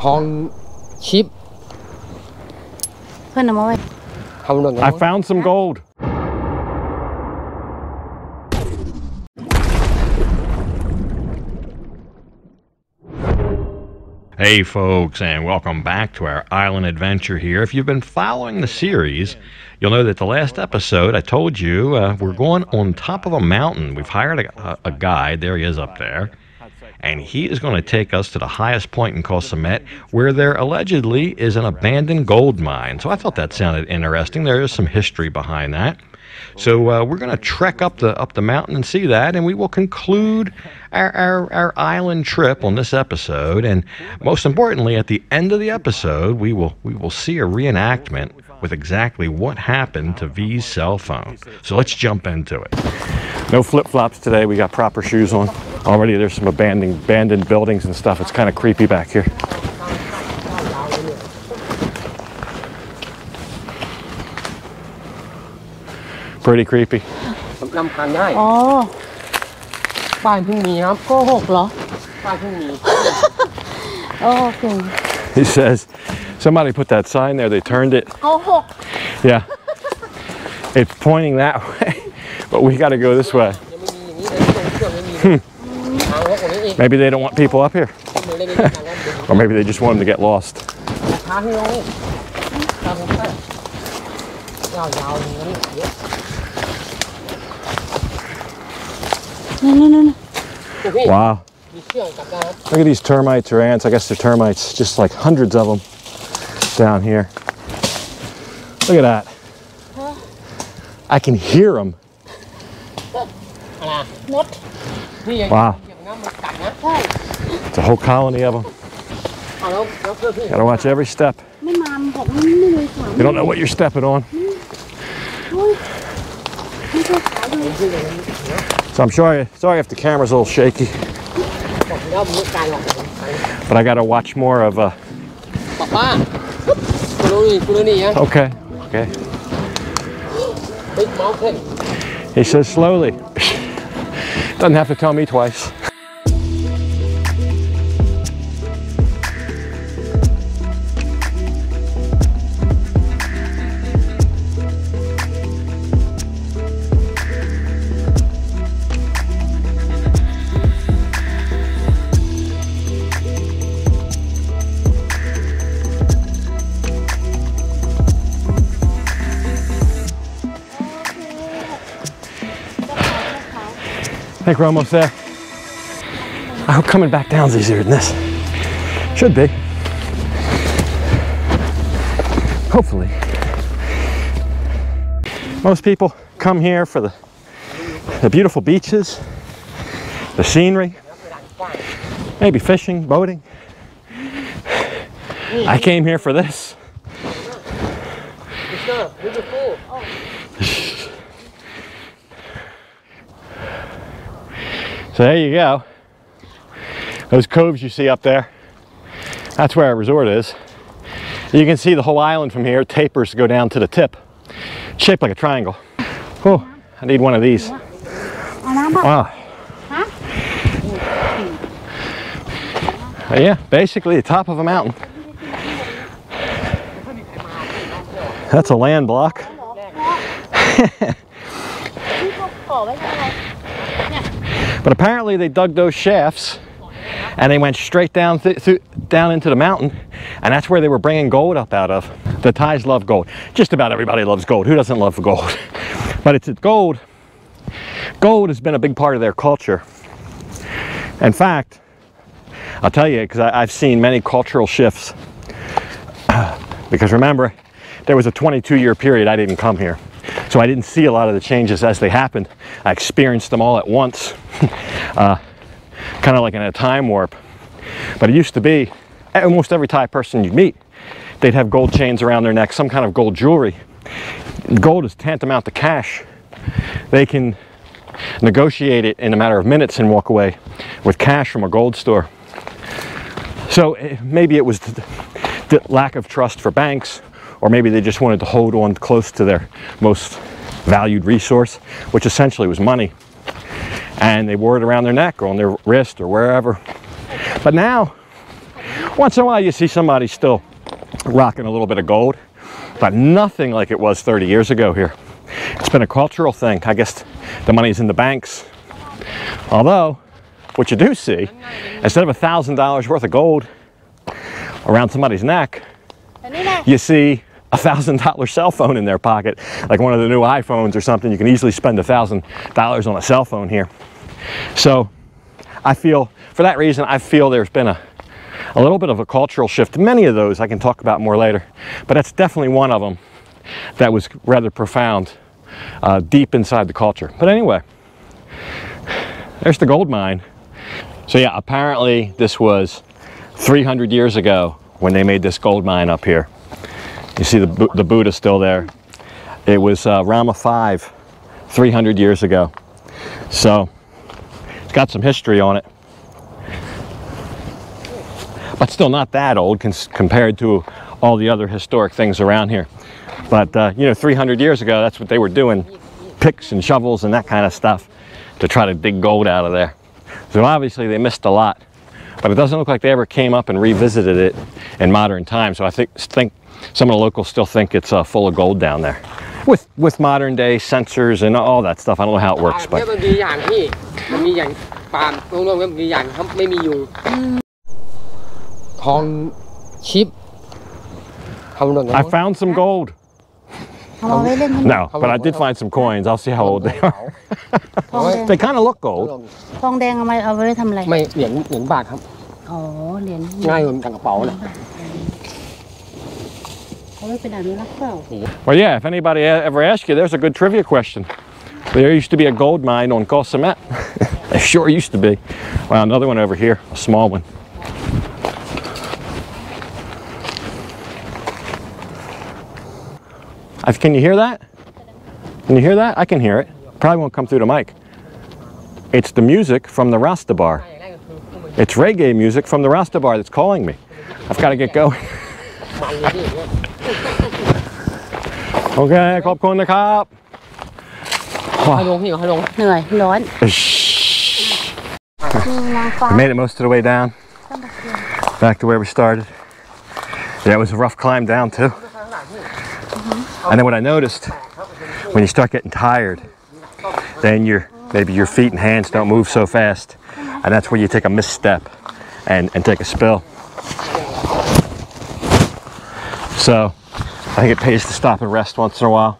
ทองชิป เพื่อนเอามาไว้ I found some gold. Hey folks, and welcome back to our island adventure here. If you've been following the series, you'll know that the last episode I told you we're going on top of a mountain. We've hired a guide. There he is up there. And he is going to take us to the highest point in Koh Samet, where there allegedly is an abandoned gold mine. So I thought that sounded interesting. There is some history behind that. So we're going to trek up the mountain and see that, and we will conclude our island trip on this episode. And most importantly, at the end of the episode, we will see a reenactment with exactly what happened to V's cell phone. So let's jump into it. No flip-flops today. We got proper shoes on. Already there's some abandoned buildings and stuff. It's kind of creepy back here. Pretty creepy. นำทางได้ อ๋อ ป้ายเพิ่งมีครับ โกหกเหรอ ป้ายเพิ่งมี โอ้เก่ง He says somebody put that sign there. They turned it. โกหก Yeah. It's pointing that way, but we got to go this way. ยังไม่มีอย่างนี้เลยตรงเครื่องไม่มีทางรถตรงนี้อีก Maybe they don't want people up here. มือเล่นๆทางนั้น Or maybe they just want them to get lost. ทางที่ลงนี่ทางผมไปยาวๆอย่างนั้นเยอะ Wow. มีเชือกกับการ Look at these termites or ants. I guess they're termites. Just like hundreds of them down here. Look at that. I can hear them. อะไรมดนี่ยัง Wow. เกี่ยวกับน้ำมันกัดนะ It's a whole colony of them. เอาแล้วเพื่อนพี่ Gotta watch every step. ไม่มาบอกไม่เลยสวน You don't know what you're stepping on. ไม่ใช่ขายเลย So I'm sorry if the camera's a little shaky. บอกแล้วมันไกลหรอก But I gotta watch more of ป้ากูรู้นี่ยัง Okay. บิ๊กเมาส์เพ่น He says slowly. Doesn't have to tell me twice. I think we're almost there. I hope coming back down's easier than this. Should be. Hopefully. Most people come here for the beautiful beaches, the scenery, maybe fishing, boating. I came here for this. So there you go. Those coves you see up there, that's where our resort is. You can see the whole island from here. It tapers to go down to the tip. It's shaped like a triangle. Oh, I need one of these. Wow. Yeah, basically the top of a mountain. That's a land block. But apparently they dug those shafts and they went straight down down into the mountain, and that's where they were bringing gold up out of. The Thais love gold. Just about everybody loves gold. Who doesn't love gold? But it's gold. Gold has been a big part of their culture. In fact, I'll tell you, because I've seen many cultural shifts. Because remember, there was a 22-year period I didn't come here. So I didn't see a lot of the changes as they happened. I experienced them all at once, kind of like in a time warp. But it used to be, almost every Thai person you'd meet, they'd have gold chains around their neck, some kind of gold jewelry. Gold is tantamount to cash. They can negotiate it in a matter of minutes and walk away with cash from a gold store. So maybe it was the lack of trust for banks, or maybe they just wanted to hold on close to their most valued resource, which essentially was money. And they wore it around their neck or on their wrist or wherever. But now, Once in a while you see somebody still rocking a little bit of gold, but nothing like it was 30 years ago here. It's been a cultural thing. I guess the money's in the banks. Although, what you do see, instead of $1,000 worth of gold around somebody's neck, you see a $1,000 cell phone in their pocket, like one of the new iPhones or something. You can easily spend $1,000 on a cell phone here. So I feel, for that reason, I feel there's been a little bit of a cultural shift. Many of those I can talk about more later, but that's definitely one of them that was rather profound, deep inside the culture. But anyway, there's the gold mine. So yeah, apparently this was 300 years ago when they made this gold mine up here. You see the Buddha still there. It was Rama V 300 years ago. So it's got some history on it. But still not that old compared to all the other historic things around here. But you know, 300 years ago, that's what they were doing. Picks and shovels and that kind of stuff to try to dig gold out of there. So obviously they missed a lot. But it doesn't look like they ever came up and revisited it in modern times. So I think some of the locals still think it's full of gold down there. With modern day sensors and all that stuff. I don't know how it works, but I found some gold. No, but I did find some coins. I'll see how old they are. They kind of look gold. ทองแดงเอาไว้ทำอะไร ไม่เหรียญบาทครับ อ๋อเหรียญ ง่ายกว่ากับกระเป๋าเลย เอาไว้เป็นอนุรักษ์เปล่า Well, yeah, if anybody ever asks you, there's a good trivia question. There used to be a gold mine on Koh Samet. There sure used to be. Wow, another one over here, a small one. Can you hear that? Can you hear that? I can hear it. Probably won't come through the mic. It's the music from the Rasta bar. It's reggae music from the Rasta bar that's calling me. I've got to get going. Okay, ขอบคุณนะครับ ให้ลงพี่ให้ลง เหนื่อยร้อน I made it most of the way down. Back to where we started. Yeah, it was a rough climb down too. And then what I noticed, when you start getting tired, then maybe your feet and hands don't move so fast. And that's where you take a misstep and take a spill. So I think it pays to stop and rest once in a while.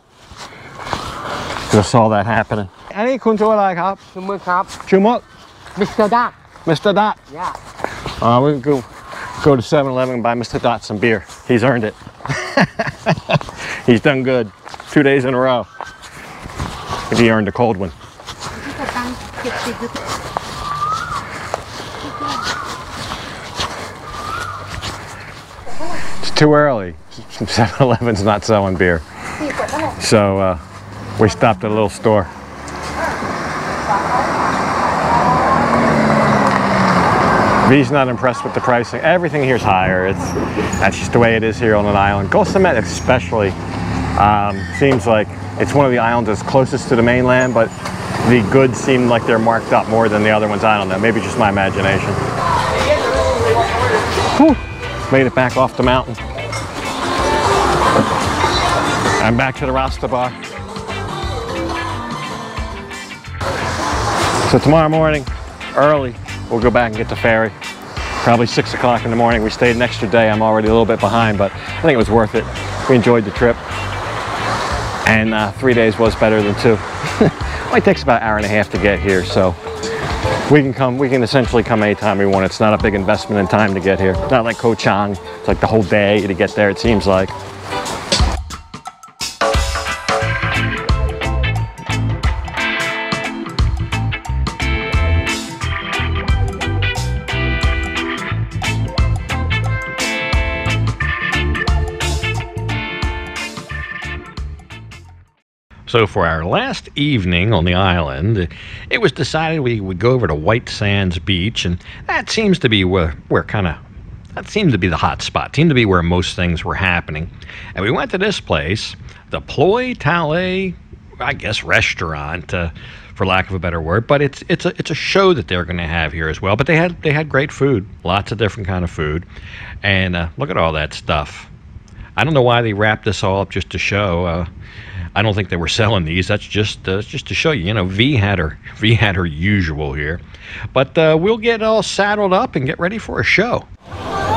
Because I saw that happening. อันนี้คุณชื่ออะไรครับ ชื่อมือครับ ชื่อมึก Mr. Duck Mr. Dot. Yeah. We can go to 7-Eleven and buy Mr. Dot some beer. He's earned it. He's done good. 2 days in a row. He earned a cold one. It's too early. 7-Eleven's not selling beer. So we stopped at a little store. V's not impressed with the pricing. Everything here's higher. That's just the way it is here on an island. Koh Samet especially seems like it's one of the islands that's closest to the mainland, but the goods seem like they're marked up more than the other ones. I don't know. Maybe just my imagination. Whew. Made it back off the mountain. I'm back to the Rasta bar. So tomorrow morning, early, we'll go back and get the ferry. Probably 6 o'clock in the morning. We stayed an extra day. I'm already a little bit behind, but I think it was worth it. We enjoyed the trip. And 3 days was better than 2. Only takes about an hour and a half to get here, so we can essentially come anytime we want. It's not a big investment in time to get here. Not like Koh Chang. It's like the whole day to get there, it seems like. So for our last evening on the island, it was decided we would go over to White Sands Beach, and that seems to be that seemed to be the hot spot, seemed to be where most things were happening. And we went to this place, the Ploy Tale, I guess, restaurant, for lack of a better word. But it's a show that they're going to have here as well. But they had great food, lots of different kind of food, and look at all that stuff. I don't know why they wrapped this all up just to show. I don't think they were selling these. That's just to show you. You know, V had her usual here, but we'll get all saddled up and get ready for a show.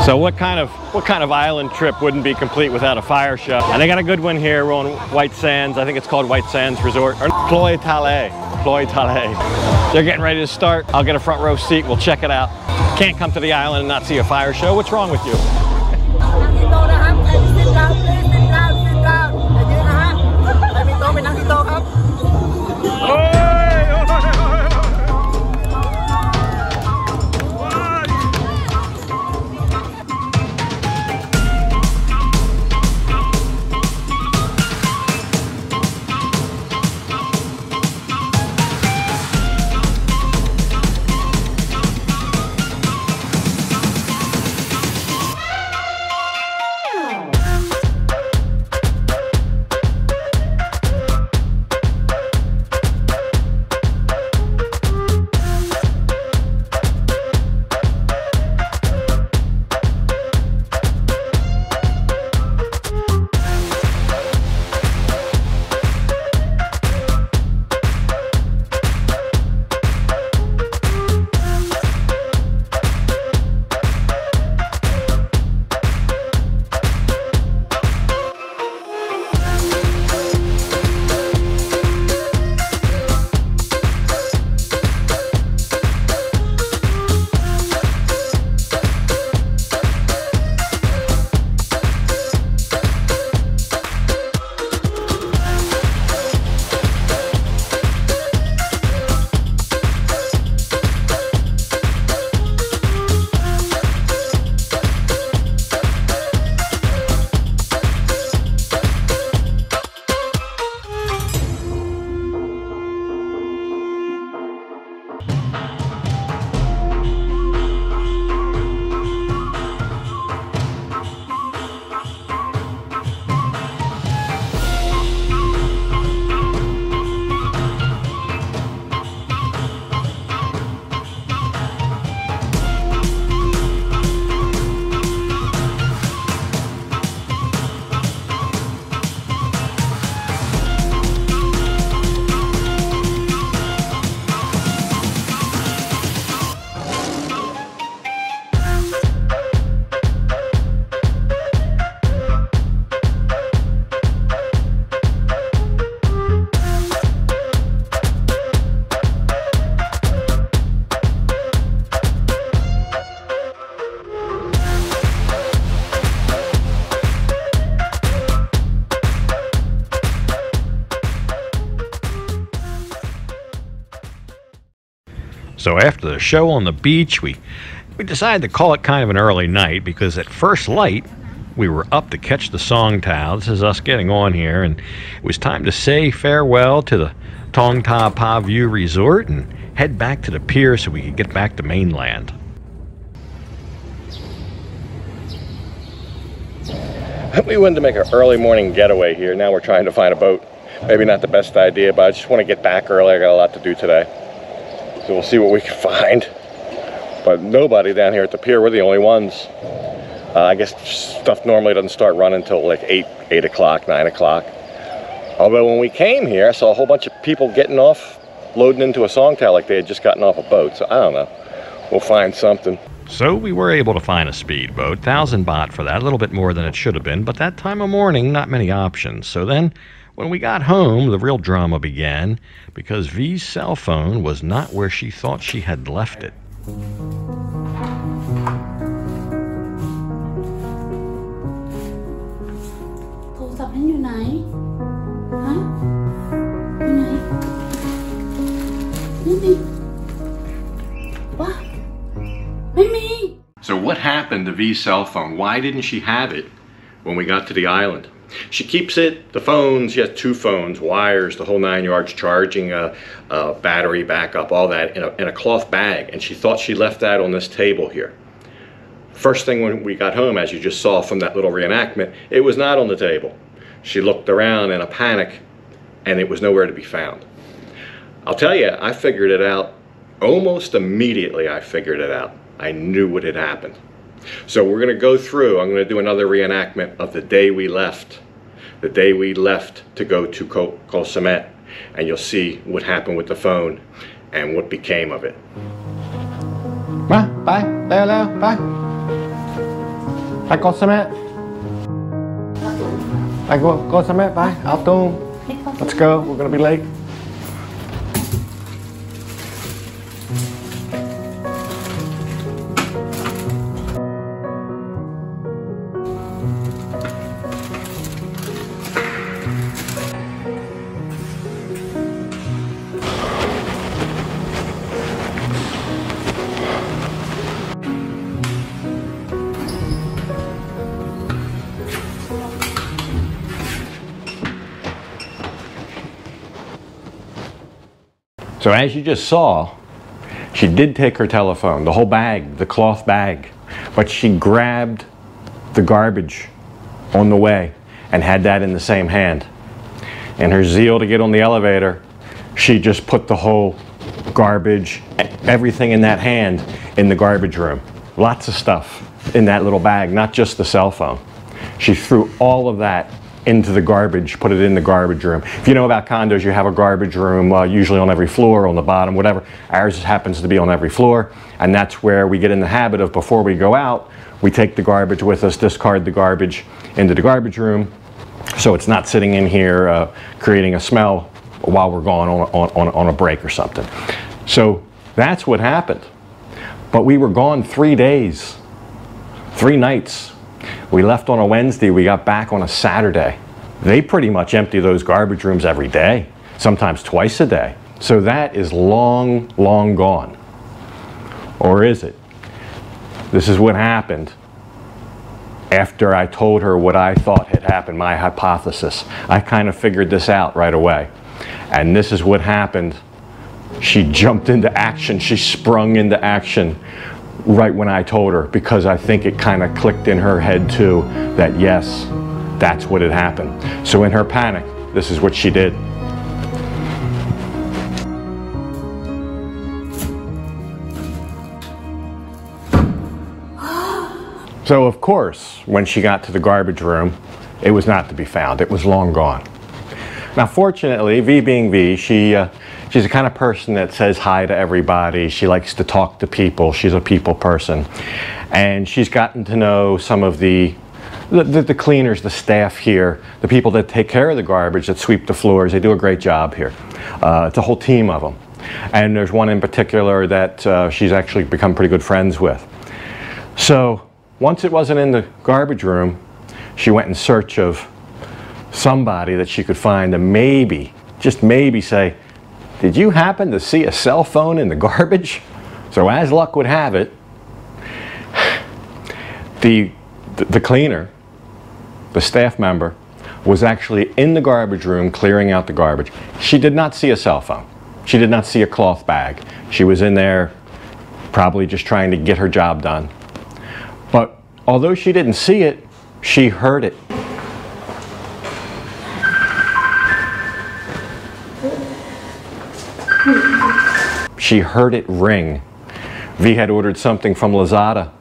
So what kind of island trip wouldn't be complete without a fire show? And they got a good one here. We're on White Sands. I think it's called White Sands Resort or Ploy Tale. They're getting ready to start. I'll get a front row seat. We'll check it out. Can't come to the island and not see a fire show. What's wrong with you? So after the show on the beach, we decided to call it kind of an early night because at first light, we were up to catch the Song Tao. This is us getting on here, and it was time to say farewell to the Tong Ta Pa View Resort and head back to the pier so we could get back to mainland. We wanted to make an early morning getaway here. Now we're trying to find a boat. Maybe not the best idea, but I just want to get back early. I got a lot to do today. So we'll see what we can find. But nobody down here at the pier. We're the only ones. I guess stuff normally doesn't start running until like 8 o'clock, 9 o'clock. Although when we came here, I saw a whole bunch of people getting off, loading into a Song Tao like they had just gotten off a boat. So I don't know. We'll find something. So we were able to find a speedboat, 1,000 baht for that, a little bit more than it should have been, but that time of morning, not many options. So then, when we got home, the real drama began, because V's cell phone was not where she thought she had left it. โทรศัพท์นั้นอยู่ไหนฮะอยู่ไหนไม่มีวะไม่มี So what happened to V's cell phone? Why didn't she have it when we got to the island? She keeps it, the phones, she has 2 phones, wires, the whole 9 yards, charging, battery backup, all that in a cloth bag. And she thought she left that on this table here. First thing when we got home, as you just saw from that little reenactment, it was not on the table. She looked around in a panic and it was nowhere to be found. I'll tell you, I figured it out almost immediately. I figured it out. I knew what had happened. So we're going to go through, I'm going to do another reenactment of the day we left. The day we left to go to Koh Samet, and you'll see what happened with the phone and what became of it. Bye, bye, Leo, bye. Bye, Koh Samet. Bye, Koh Samet, bye. Altum. Let's go, we're going to be late. So as you just saw, she did take her telephone, the whole bag, the cloth bag, but she grabbed the garbage on the way and had that in the same hand. In her zeal to get on the elevator, she just put the whole garbage, everything in that hand, in the garbage room. Lots of stuff in that little bag, not just the cell phone. She threw all of that into the garbage, put it in the garbage room. If you know about condos, you have a garbage room usually on every floor, on the bottom, whatever. Ours happens to be on every floor, and that's where we get in the habit of, before we go out, we take the garbage with us, discard the garbage into the garbage room, so it's not sitting in here creating a smell while we're gone on a break or something. So that's what happened. But we were gone 3 days, 3 nights. We left on a Wednesday, we got back on a Saturday. They pretty much empty those garbage rooms every day, sometimes twice a day. So that is long, long gone. Or is it? This is what happened after I told her what I thought had happened, my hypothesis. I kind of figured this out right away. And this is what happened. She jumped into action, she sprung into action right when I told her, because I think it kind of clicked in her head too that yes, that's what had happened. So in her panic, this is what she did. So of course, when she got to the garbage room, it was not to be found. It was long gone. Now fortunately, V being V, she's the kind of person that says hi to everybody. She likes to talk to people. She's a people person. And she's gotten to know some of the cleaners, the staff here, the people that take care of the garbage, that sweep the floors. They do a great job here. It's a whole team of them. And there's one in particular that she's actually become pretty good friends with. So once it wasn't in the garbage room, she went in search of somebody that she could find and maybe, just maybe say, did you happen to see a cell phone in the garbage? So as luck would have it, the cleaner, the staff member, was actually in the garbage room clearing out the garbage. She did not see a cell phone. She did not see a cloth bag. She was in there probably just trying to get her job done. But although she didn't see it, she heard it. She heard it ring. V had ordered something from Lazada.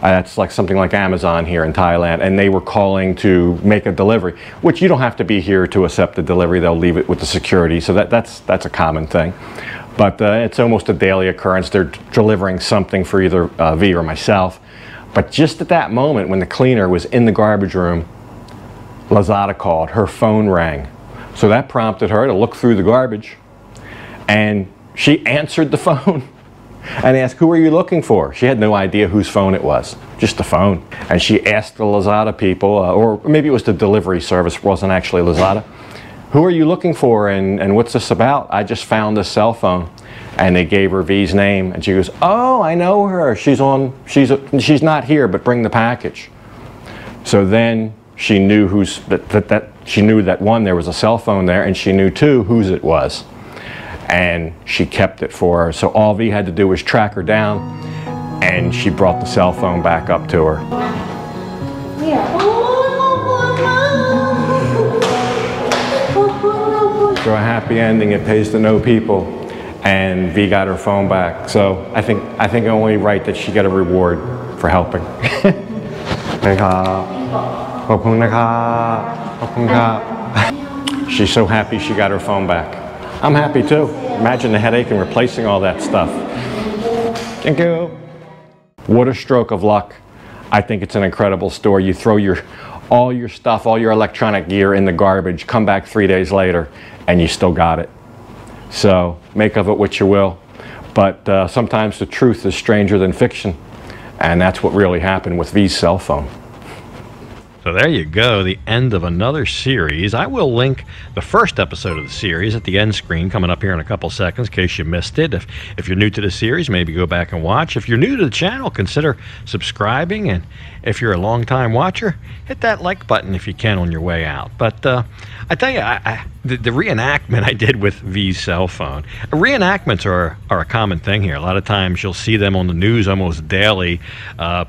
That's like something like Amazon here in Thailand, and they were calling to make a delivery, which you don't have to be here to accept the delivery. They'll leave it with the security, so that's a common thing. But it's almost a daily occurrence. They're delivering something for either V or myself. But just at that moment, when the cleaner was in the garbage room, Lazada called. Her phone rang. So that prompted her to look through the garbage, and she answered the phone and asked, who are you looking for? She had no idea whose phone it was, just the phone. And she asked the Lazada people, or maybe it was the delivery service, it wasn't actually Lazada, who are you looking for and what's this about? I just found this cell phone. And they gave her V's name, and she goes, oh, I know her. She's not here, but bring the package. So then she knew she knew that one, there was a cell phone there, and she knew two, whose it was. And she kept it for her. So all V had to do was track her down, and she brought the cell phone back up to her. after a happy ending, it pays to know people, and V got her phone back. So I think only right that she got a reward for helping. She's so happy she got her phone back. I'm happy too. Imagine the headache and replacing all that stuff. Thank you. What a stroke of luck. I think it's an incredible story. You throw all your stuff, all your electronic gear in the garbage, come back 3 days later, and you still got it. So make of it what you will. But sometimes the truth is stranger than fiction. And that's what really happened with V's cell phone. So there you go, the end of another series. I will link the first episode of the series at the end screen coming up here in a couple seconds in case you missed it. If you're new to the series, maybe go back and watch. If you're new to the channel, consider subscribing. And if you're a long-time watcher, hit that like button if you can on your way out. But I tell you, the reenactment I did with V's cell phone. Reenactments are a common thing here. A lot of times you'll see them on the news almost daily.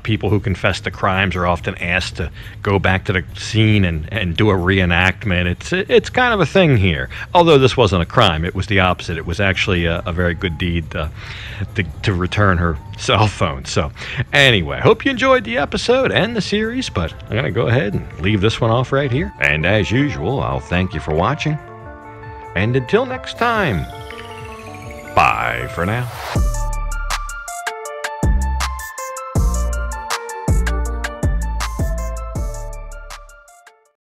People who confess to crimes are often asked to go back to the scene and do a reenactment. It's kind of a thing here. Although this wasn't a crime, it was the opposite. It was actually a very good deed to return her cell phone. So anyway, hope you enjoyed the episode and the series, but I'm going to go ahead and leave this one off right here. And as usual, I'll thank you for watching. And until next time, bye for now.